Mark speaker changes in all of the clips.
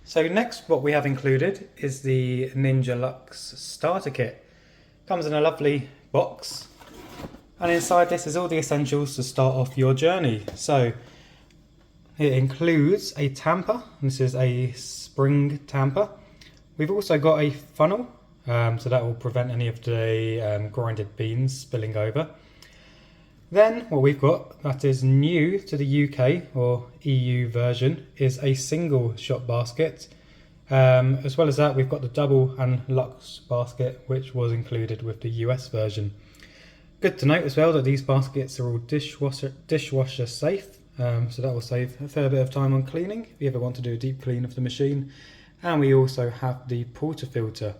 Speaker 1: So next what we have included is the Ninja Luxe starter kit. Comes in a lovely box, and inside this is all the essentials to start off your journey. So it includes a tamper. This is a spring tamper. We've also got a funnel, so that will prevent any of the grinded beans spilling over. Then what we've got that is new to the UK or EU version is a single shot basket. As well as that, we've got the double and luxe basket, which was included with the US version. Good to note as well that these baskets are all dishwasher safe, so that will save a fair bit of time on cleaning if you ever want to do a deep clean of the machine. And we also have the portafilter,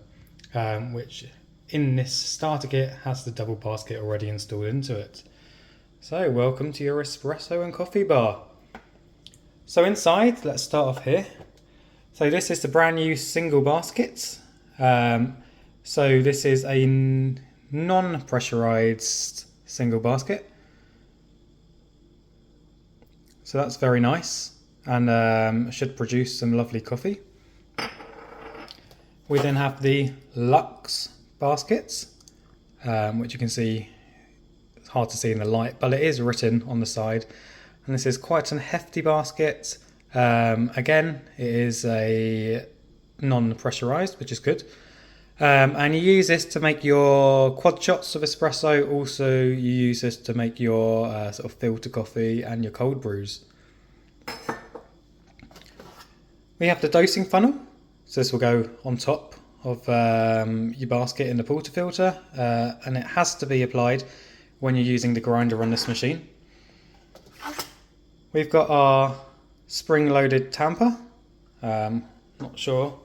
Speaker 1: which in this starter kit has the double basket already installed into it. So welcome to your espresso and coffee bar. So inside, let's start off here. So this is the brand new single basket. So this is a non-pressurized single basket. So that's very nice and should produce some lovely coffee. We then have the Luxe baskets, which you can see, it's hard to see in the light, but it is written on the side. And this is quite a hefty basket. Again, it is a non-pressurized, which is good. And you use this to make your quad shots of espresso. Also, you use this to make your sort of filter coffee and your cold brews. We have the dosing funnel. So this will go on top of your basket in the portafilter, and it has to be applied when you're using the grinder on this machine. We've got our spring-loaded tamper. Not sure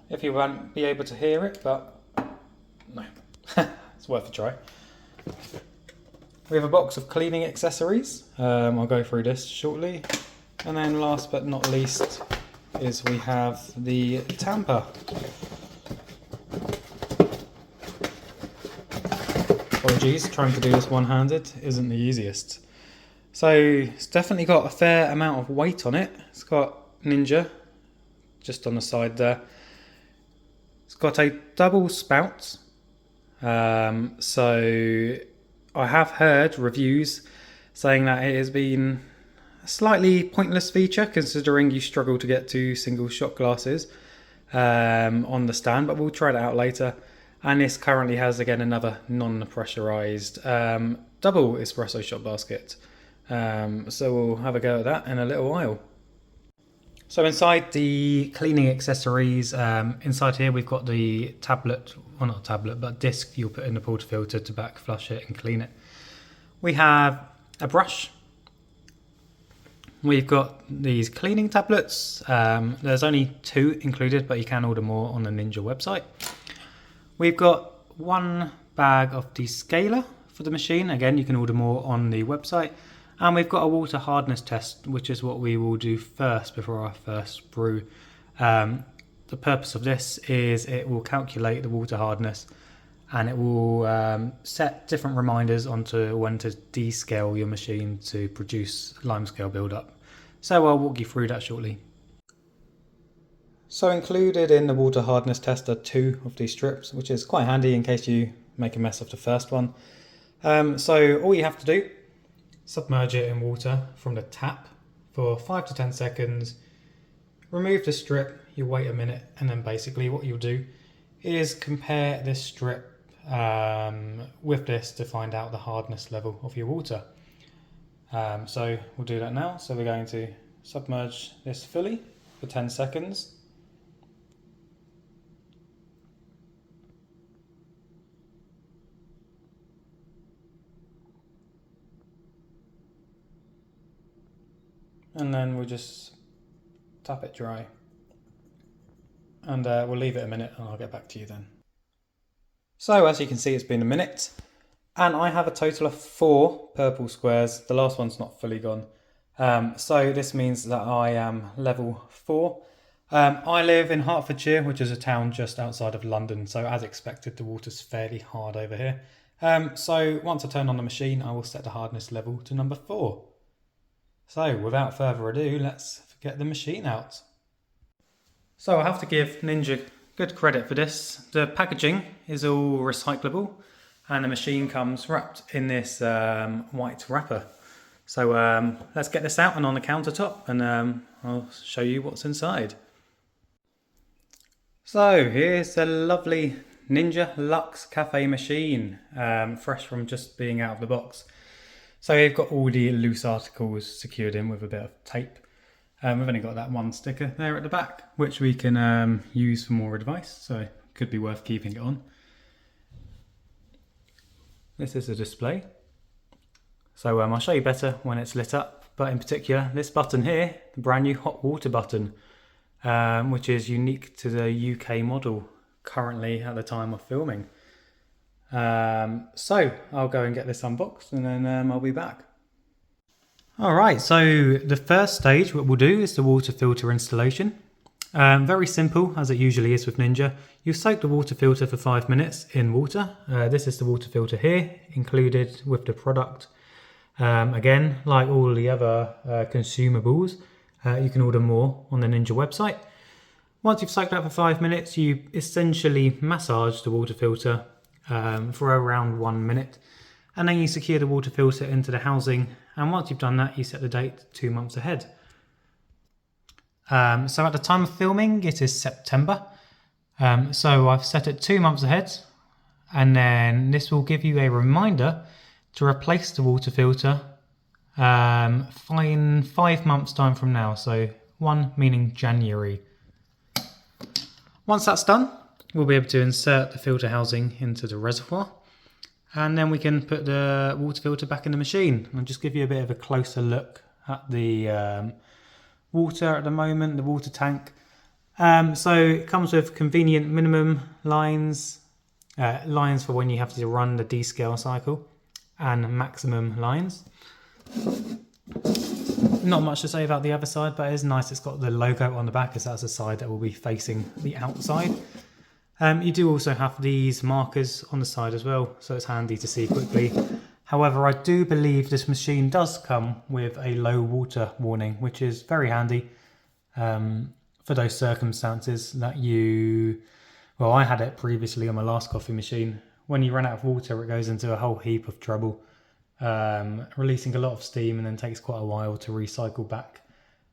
Speaker 1: if you won't be able to hear it, but no, it's worth a try. We have a box of cleaning accessories. I'll go through this shortly. And then last but not least is we have the tamper. Apologies, trying to do this one-handed isn't the easiest. So it's definitely got a fair amount of weight on it. It's got Ninja just on the side there. It's got a double spout. So I have heard reviews saying that it has been a slightly pointless feature considering you struggle to get two single shot glasses on the stand, but we'll try it out later. And this currently has again another non-pressurized double espresso shot basket. So we'll have a go at that in a little while. So inside the cleaning accessories, inside here we've got the tablet, well not tablet, but disc you'll put in the portafilter to back flush it and clean it. We have a brush. We've got these cleaning tablets. There's only 2 included, but you can order more on the Ninja website. We've got 1 bag of descaler for the machine. Again, you can order more on the website. And we've got a water hardness test, which is what we will do first before our first brew. The purpose of this is it will calculate the water hardness and it will set different reminders onto when to descale your machine to produce limescale buildup. So I'll walk you through that shortly. So included in the water hardness test are 2 of these strips, which is quite handy in case you make a mess of the first one. So all you have to do, submerge it in water from the tap for 5 to 10 seconds, remove the strip, you wait a minute, and then basically what you'll do is compare this strip with this to find out the hardness level of your water. So we'll do that now. So we're going to submerge this fully for 10 seconds. And then we'll just tap it dry. And we'll leave it a minute and I'll get back to you then. So as you can see, it's been a minute. And I have a total of 4 purple squares. The last one's not fully gone. So this means that I am level 4. I live in Hertfordshire, which is a town just outside of London. So as expected, the water's fairly hard over here. So once I turn on the machine, I will set the hardness level to number 4. So without further ado, let's get the machine out. So I have to give Ninja good credit for this. The packaging is all recyclable and the machine comes wrapped in this white wrapper. So let's get this out and on the countertop and I'll show you what's inside. So here's the lovely Ninja Luxe Café machine, fresh from just being out of the box. So you've got all the loose articles secured in with a bit of tape. We've only got that one sticker there at the back, which we can use for more advice, so it could be worth keeping it on. This is a display. So I'll show you better when it's lit up, but in particular this button here, the brand new hot water button, which is unique to the UK model currently at the time of filming. So I'll go and get this unboxed and then I'll be back. Alright, so the first stage what we'll do is the water filter installation. Very simple, as it usually is with Ninja. You soak the water filter for 5 minutes in water. This is the water filter here, included with the product. Again, like all the other consumables, you can order more on the Ninja website. Once you've soaked that for 5 minutes, you essentially massage the water filter for around 1 minute. And then you secure the water filter into the housing, and once you've done that you set the date 2 months ahead. So at the time of filming it is September, so I've set it 2 months ahead, and then this will give you a reminder to replace the water filter in 5 months time from now, so 1 meaning January. Once that's done, we'll be able to insert the filter housing into the reservoir. And then we can put the water filter back in the machine. I'll just give you a bit of a closer look at the water at the moment, the water tank. So it comes with convenient minimum lines, lines for when you have to run the descale cycle, and maximum lines. Not much to say about the other side, but it is nice. It's got the logo on the back, as that's the side that will be facing the outside. You do also have these markers on the side as well, so it's handy to see quickly. However, I do believe this machine does come with a low water warning, which is very handy for those circumstances that you... Well, I had it previously on my last coffee machine. When you run out of water, it goes into a whole heap of trouble, releasing a lot of steam, and then takes quite a while to recycle back.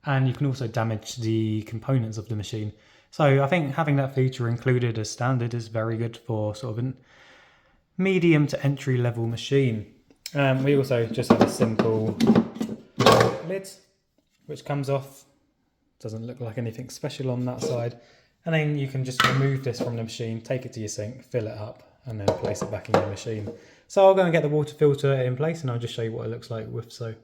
Speaker 1: And you can also damage the components of the machine. So I think having that feature included as standard is very good for sort of a medium to entry level machine. We also just have a simple lid which comes off. Doesn't look like anything special on that side. And then you can just remove this from the machine, take it to your sink, fill it up, and then place it back in your machine. So I'll go and get the water filter in place and I'll just show you what it looks like with so.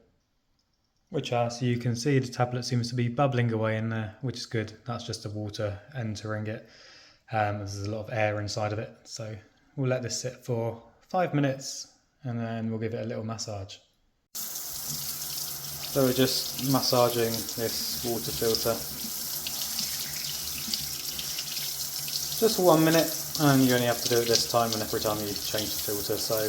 Speaker 1: Which, as you can see, the tablet seems to be bubbling away in there, which is good. That's just the water entering it. There's a lot of air inside of it. So we'll let this sit for 5 minutes and then we'll give it a little massage. So we're just massaging this water filter. Just for 1 minute, and you only have to do it this time and every time you change the filter. So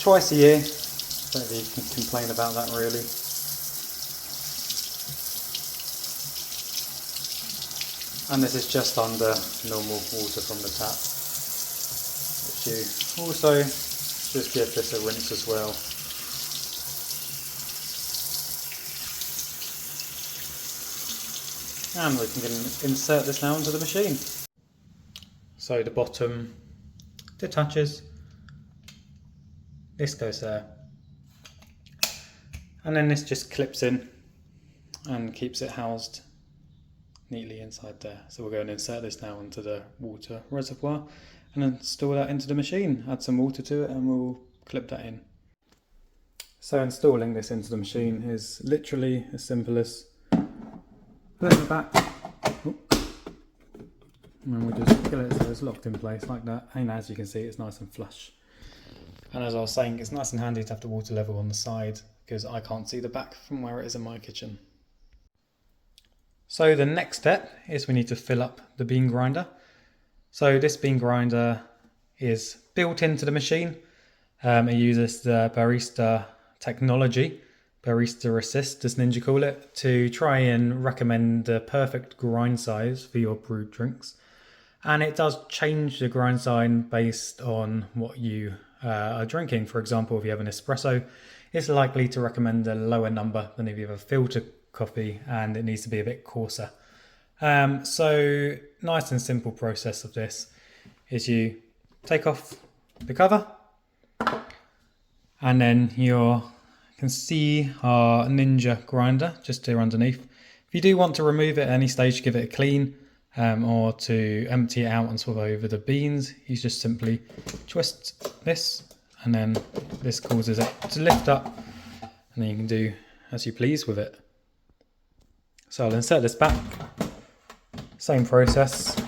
Speaker 1: twice a year, don't think you can complain about that really. And this is just under normal water from the tap, which you also just give this a rinse as well. And we can insert this now into the machine. So the bottom detaches, this goes there, and then this just clips in and keeps it housed neatly inside there. So we'll go and insert this now into the water reservoir and then install that into the machine. Add some water to it and we'll clip that in. So installing this into the machine is literally as simple as putting it back, and then we just kill it so it's locked in place like that. And as you can see, it's nice and flush. And as I was saying, it's nice and handy to have the water level on the side because I can't see the back from where it is in my kitchen. So the next step is we need to fill up the bean grinder. So this bean grinder is built into the machine. It uses the barista technology, barista assist, as Ninja call it, to try and recommend the perfect grind size for your brewed drinks. And it does change the grind size based on what you are drinking. For example, if you have an espresso, it's likely to recommend a lower number than if you have a filter coffee and it needs to be a bit coarser. So nice and simple process of this is you take off the cover, and then you can see our Ninja grinder just here underneath. If you do want to remove it at any stage, give it a clean, or to empty it out and swap over the beans, you just simply twist this, and then this causes it to lift up, and then you can do as you please with it. So I'll insert this back, same process,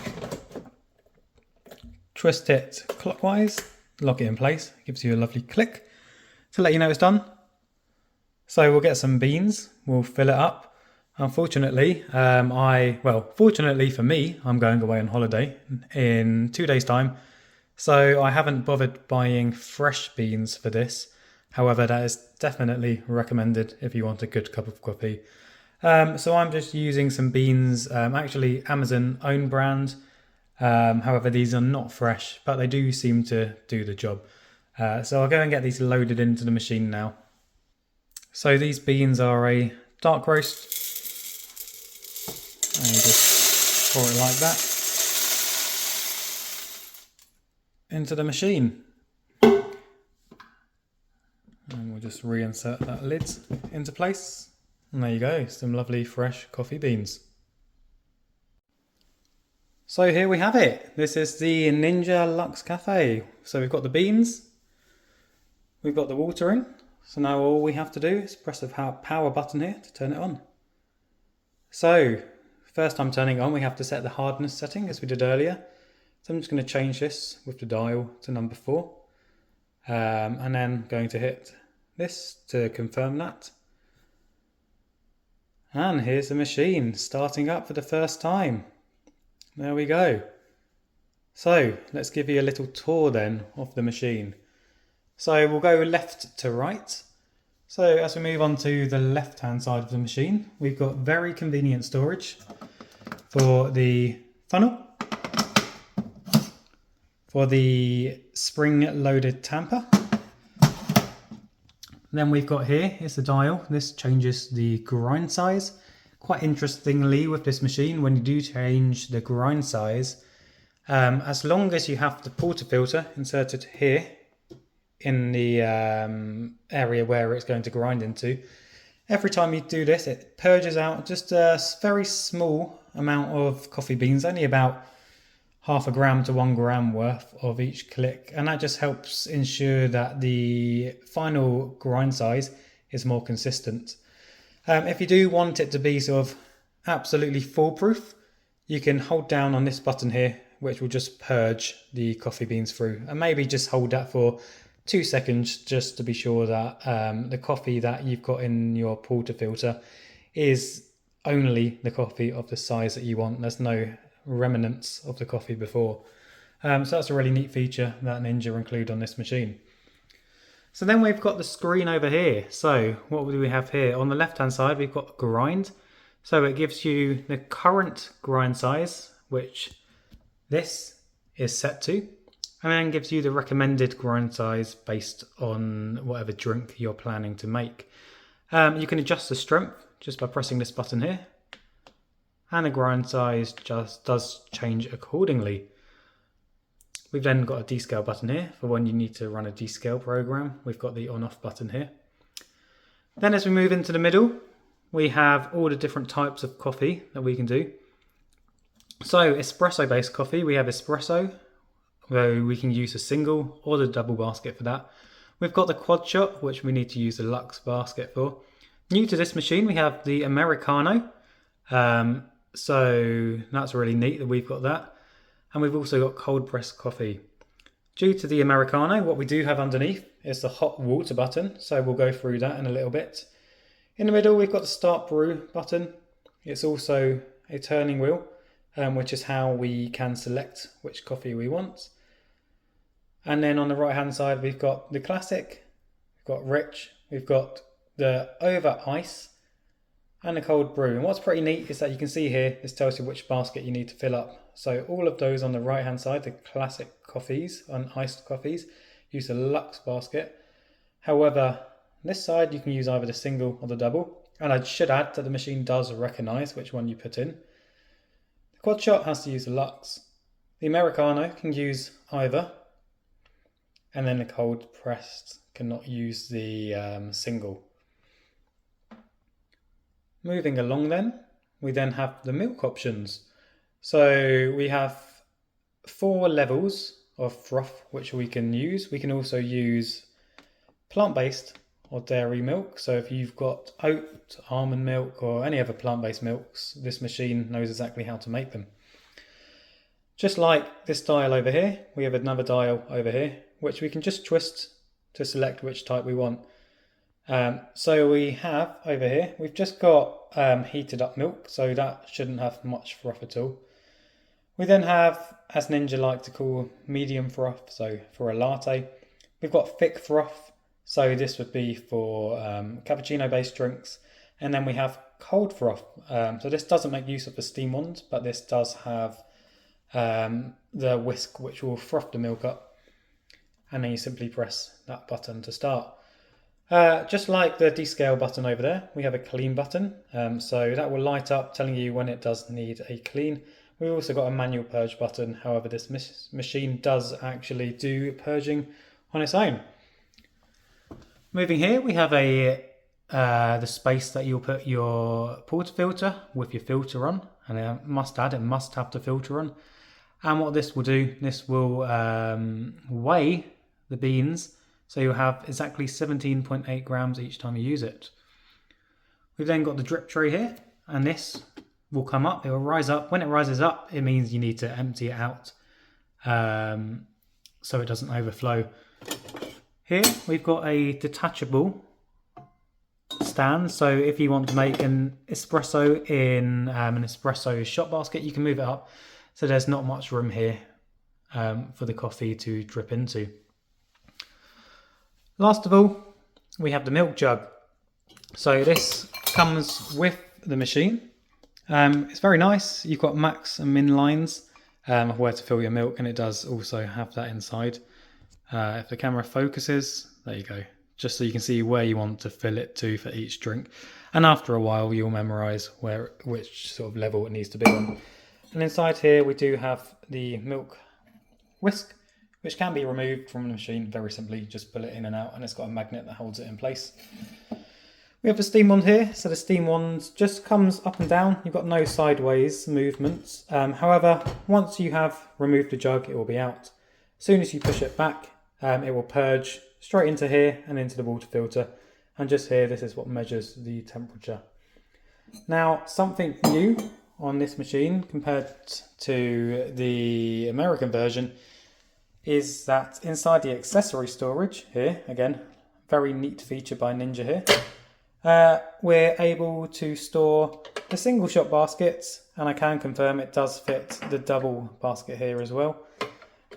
Speaker 1: twist it clockwise, lock it in place, gives you a lovely click to let you know it's done. So we'll get some beans, we'll fill it up. Unfortunately, fortunately for me, I'm going away on holiday in 2 days' time, so I haven't bothered buying fresh beans for this. However, that is definitely recommended if you want a good cup of coffee. So I'm just using some beans, actually Amazon own brand. However, these are not fresh, but they do seem to do the job. So I'll go and get these loaded into the machine now. So these beans are a dark roast, and you just pour it like that into the machine. And we'll just reinsert that lid into place. And there you go, some lovely fresh coffee beans. So here we have it. This is the Ninja Luxe Café. So we've got the beans, we've got the water in. So now all we have to do is press the power button here to turn it on. So first time turning it on, we have to set the hardness setting as we did earlier. So I'm just going to change this with the dial to number 4. And then going to hit this to confirm that. And here's the machine starting up for the first time. There we go. So let's give you a little tour then of the machine. So we'll go left to right. So as we move on to the left hand side of the machine, we've got very convenient storage for the funnel, for the spring loaded tamper. Then we've got here is the dial. This changes the grind size. Quite interestingly with this machine, when you do change the grind size, as long as you have the portafilter inserted here in the area where it's going to grind into, every time you do this, it purges out just a very small amount of coffee beans, only about 0.5 gram to 1 gram worth of each click, and that just helps ensure that the final grind size is more consistent. If you do want it to be sort of absolutely foolproof, you can hold down on this button here, which will just purge the coffee beans through, and maybe just hold that for 2 seconds just to be sure that the coffee that you've got in your portafilter is only the coffee of the size that you want. There's no remnants of the coffee before. So that's a really neat feature that Ninja include on this machine. So then we've got the screen over here. So what do we have here? On the left hand side we've got grind. So it gives you the current grind size, which this is set to, and then gives you the recommended grind size based on whatever drink you're planning to make. You can adjust the strength just by pressing this button here, and the grind size just does change accordingly. We've then got a descale button here for when you need to run a descale program. We've got the on-off button here. Then as we move into the middle, we have all the different types of coffee that we can do. So espresso based coffee, we have espresso, where we can use a single or the double basket for that. We've got the quad shot, which we need to use the Luxe basket for. New to this machine, we have the Americano. So that's really neat that we've got that. And we've also got cold pressed coffee. Due to the Americano, what we do have underneath is the hot water button. So we'll go through that in a little bit. In the middle, we've got the start brew button. It's also a turning wheel, which is how we can select which coffee we want. And then on the right hand side, we've got the classic, we've got rich, we've got the over ice and the cold brew. And what's pretty neat is that you can see here, this tells you which basket you need to fill up. So all of those on the right hand side, the classic coffees and iced coffees, use the Luxe basket. However, this side you can use either the single or the double. And I should add that the machine does recognise which one you put in. The quad shot has to use the Luxe. The Americano can use either. And then the cold pressed cannot use the single. Moving along then, we then have the milk options. So we have 4 levels of froth which we can use. We can also use plant-based or dairy milk. So if you've got oat, almond milk or any other plant-based milks, this machine knows exactly how to make them. Just like this dial over here, we have another dial over here which we can just twist to select which type we want. So we have over here, we've just got heated up milk, so that shouldn't have much froth at all. We then have, as Ninja like to call, medium froth, so for a latte. We've got thick froth, so this would be for cappuccino based drinks. And then we have cold froth. So this doesn't make use of the steam wand, but this does have the whisk which will froth the milk up. And then you simply press that button to start. Just like the descale button over there, we have a clean button. So that will light up telling you when it does need a clean. We've also got a manual purge button. However, this machine does actually do purging on its own. Moving here, we have the space that you'll put your portafilter with your filter on. And I must add, it must have the filter on. And what this will do, this will weigh the beans. So you'll have exactly 17.8 grams each time you use it. We've then got the drip tray here, and this will come up, it will rise up. When it rises up, it means you need to empty it out so it doesn't overflow. Here we've got a detachable stand, so if you want to make an espresso in an espresso shot basket, you can move it up. So there's not much room here for the coffee to drip into. Last of all, we have the milk jug. So this comes with the machine. It's very nice. You've got max and min lines of where to fill your milk, and it does also have that inside. If the camera focuses, there you go. Just so you can see where you want to fill it to for each drink. And after a while, you'll memorize which sort of level it needs to be on. And inside here, we do have the milk whisk, which can be removed from the machine very simply. Just pull it in and out, and it's got a magnet that holds it in place. We have the steam wand here. So the steam wand just comes up and down. You've got no sideways movements. However, once you have removed the jug, it will be out. As soon as you push it back, it will purge straight into here and into the water filter. And just here, this is what measures the temperature. Now, something new on this machine compared to the American version is that inside the accessory storage here, again, very neat feature by Ninja here, we're able to store the single shot baskets, and I can confirm it does fit the double basket here as well.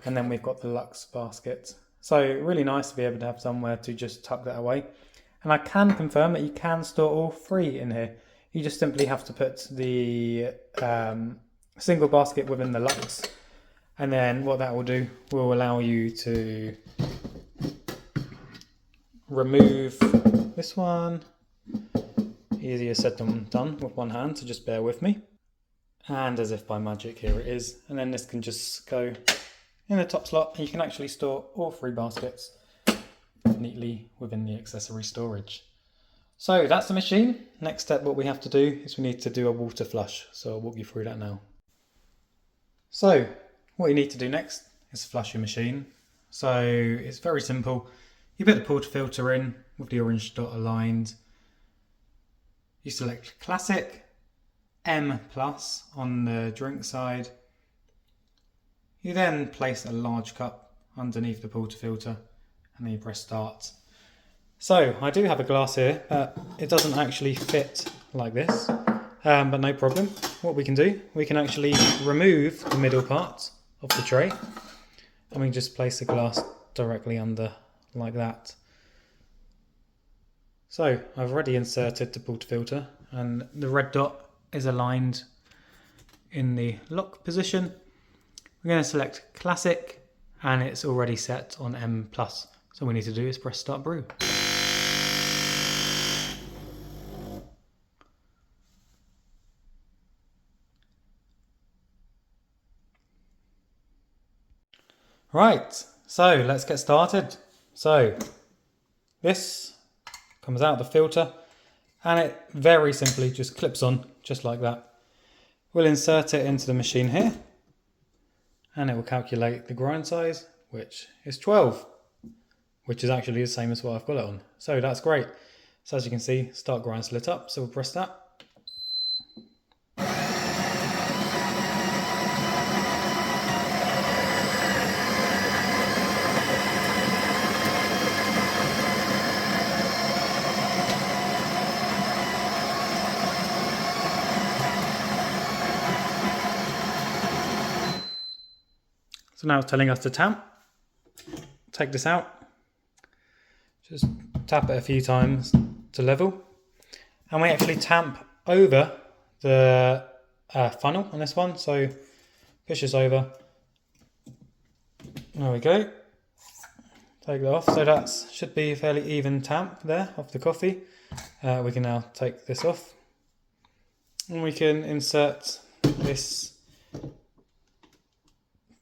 Speaker 1: And then we've got the Luxe basket. So really nice to be able to have somewhere to just tuck that away. And I can confirm that you can store all 3 in here. You just simply have to put the single basket within the Luxe. And then what that will do will allow you to remove this one. Easier said than done with one hand, so just bear with me. And as if by magic, here it is. And then this can just go in the top slot, and you can actually store all 3 baskets neatly within the accessory storage. So that's the machine. Next step, what we have to do is we need to do a water flush. So I'll walk you through that now. So what you need to do next is flush your machine. So it's very simple. You put the portafilter in with the orange dot aligned. You select Classic, M+ on the drink side. You then place a large cup underneath the portafilter, and then you press start. So I do have a glass here, but it doesn't actually fit like this, but no problem. What we can do, we can actually remove the middle part of the tray, and we can just place the glass directly under like that. So I've already inserted the portafilter, and the red dot is aligned in the lock position. We're going to select Classic, and it's already set on M+. So all we need to do is press Start Brew. Right, so let's get started. So this comes out the filter, and it very simply just clips on, just like that. We'll insert it into the machine here, and it will calculate the grind size, which is 12, which is actually the same as what I've got it on. So that's great. So as you can see, start grind lit up, so we'll press that. So now it's telling us to tamp. Take this out. Just tap it a few times to level. And we actually tamp over the funnel on this one. So push this over. There we go. Take that off. So that should be a fairly even tamp there off the coffee. We can now take this off. And we can insert this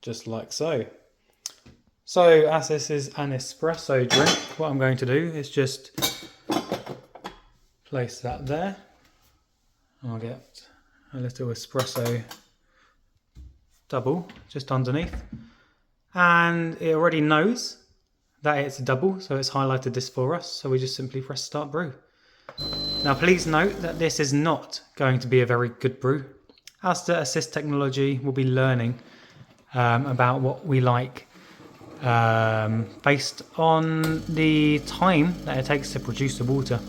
Speaker 1: just like so. So as this is an espresso drink, what I'm going to do is just place that there. I'll get a little espresso double just underneath. And it already knows that it's a double, so it's highlighted this for us. So we just simply press Start Brew. Now please note that this is not going to be a very good brew, as the assist technology will be learning about what we like based on the time that it takes to produce the water.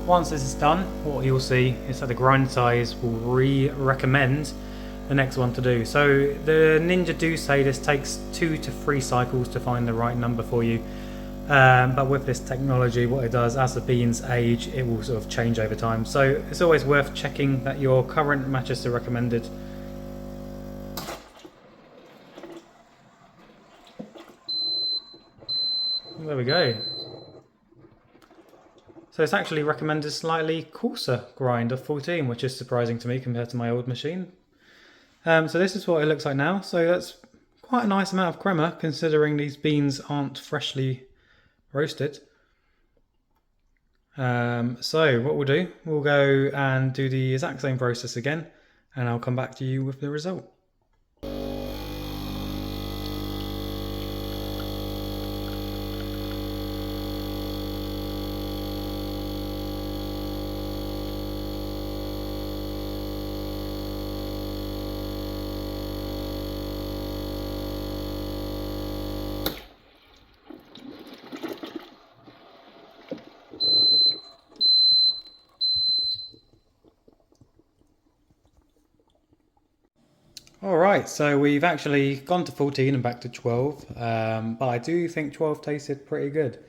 Speaker 1: Once this is done, what you'll see is that the grind size will recommend the next one to do. So the Ninja do say this takes 2 to 3 cycles to find the right number for you. But with this technology, what it does, as the beans age, it will sort of change over time. So it's always worth checking that your current matches the recommended. There we go. So it's actually recommended slightly coarser grind of 14, which is surprising to me compared to my old machine. So this is what it looks like now. So that's quite a nice amount of crema, considering these beans aren't freshly roasted. So what we'll do, we'll go and do the exact same process again, and I'll come back to you with the result. Alright, so we've actually gone to 14 and back to 12, but I do think 12 tasted pretty good.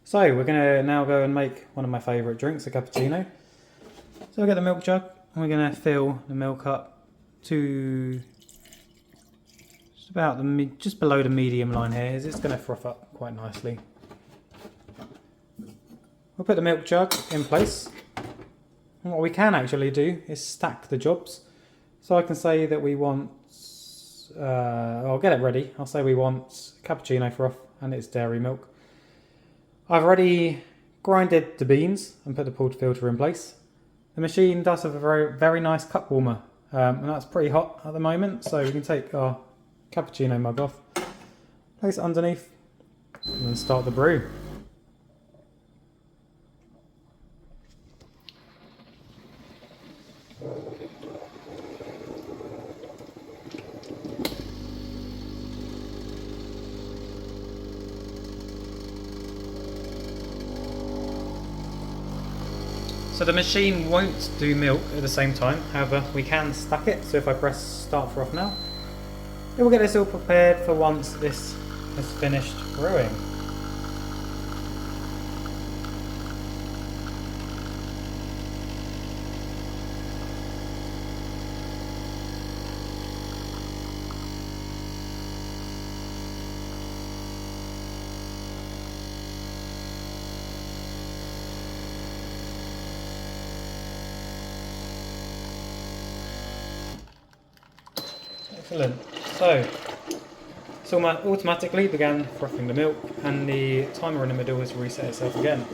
Speaker 1: So we're going to now go and make one of my favourite drinks, a cappuccino. So we'll get the milk jug, and we're going to fill the milk up to just about just below the medium line here. It's going to froth up quite nicely. We'll put the milk jug in place, and what we can actually do is stack the jobs. So I can say that we want, I'll get it ready. I'll say we want cappuccino froth, and it's dairy milk. I've already grinded the beans and put the portafilter in place. The machine does have a very nice cup warmer, and that's pretty hot at the moment. So we can take our cappuccino mug off, place it underneath, and then start the brew. So the machine won't do milk at the same time, however we can stack it. So if I press start for off now, it will get this all prepared for once this has finished brewing. Excellent. So it's automatically began frothing the milk, and the timer in the middle has reset itself again.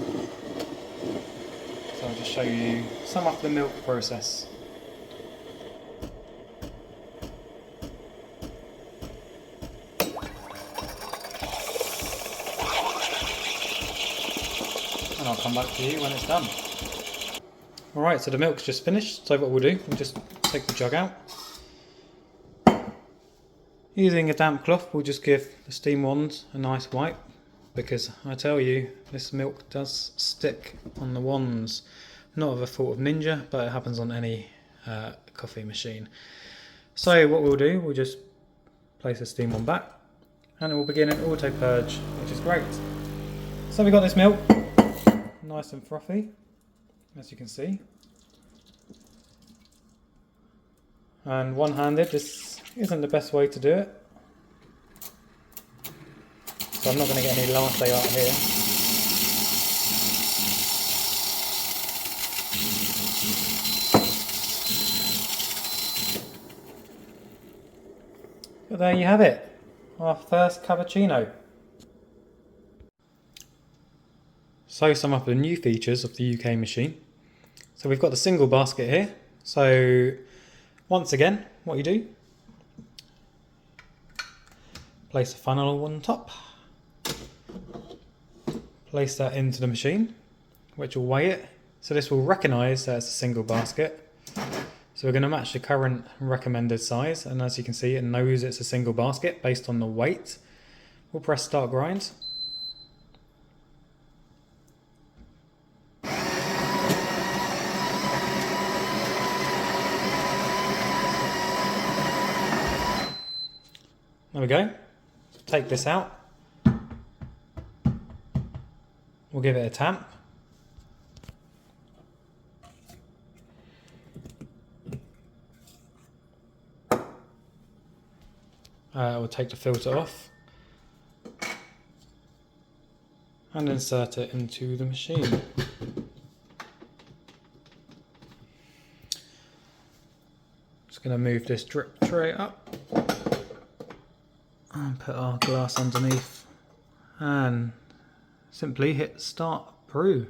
Speaker 1: So I'll just show you some of the milk process. And I'll come back to you when it's done. Alright, so the milk's just finished, so what we'll do, we'll just take the jug out. Using a damp cloth, we'll just give the steam wands a nice wipe, because I tell you, this milk does stick on the wands. Not of a fault of Ninja, but it happens on any coffee machine. So what we'll do, we'll just place the steam wand back, and it will begin an auto purge, which is great. So we've got this milk, nice and frothy, as you can see. And one-handed, this isn't the best way to do it. So I'm not going to get any latte art here. But there you have it, our first cappuccino. So some of the new features of the UK machine. So we've got the single basket here. So once again, what you do, place a funnel on top, place that into the machine, which will weigh it. So this will recognise that it's a single basket. So we're going to match the current recommended size, and as you can see, it knows it's a single basket based on the weight. We'll press start grind. There we go. Take this out. We'll give it a tamp. We'll take the filter off and insert it into the machine. Just going to move this drip tray up and put our glass underneath and simply hit start brew.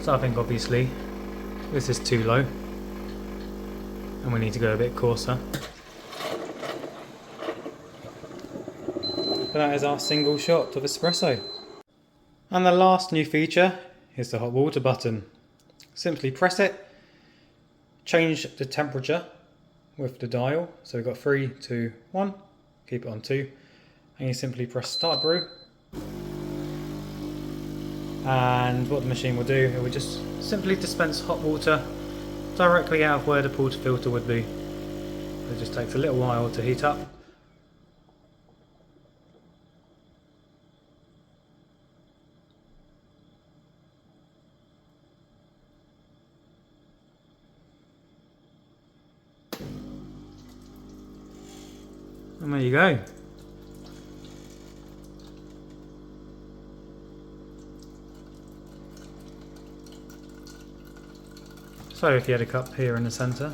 Speaker 1: So I think obviously this is too low and we need to go a bit coarser. But that is our single shot of espresso. And the last new feature is the hot water button. Simply press it, change the temperature with the dial. So we've got 3, 2, 1, keep it on 2, and you simply press start brew. And what the machine will do, it will just simply dispense hot water directly out of where the portafilter would be. It just takes a little while to heat up. And there you go. So if you had a cup here in the centre,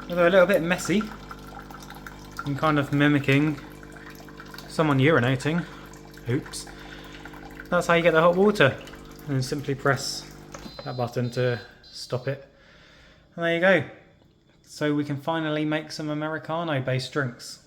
Speaker 1: Although a little bit messy and kind of mimicking someone urinating. Oops. That's how you get the hot water. And simply press that button to stop it. And there you go. So we can finally make some Americano based drinks.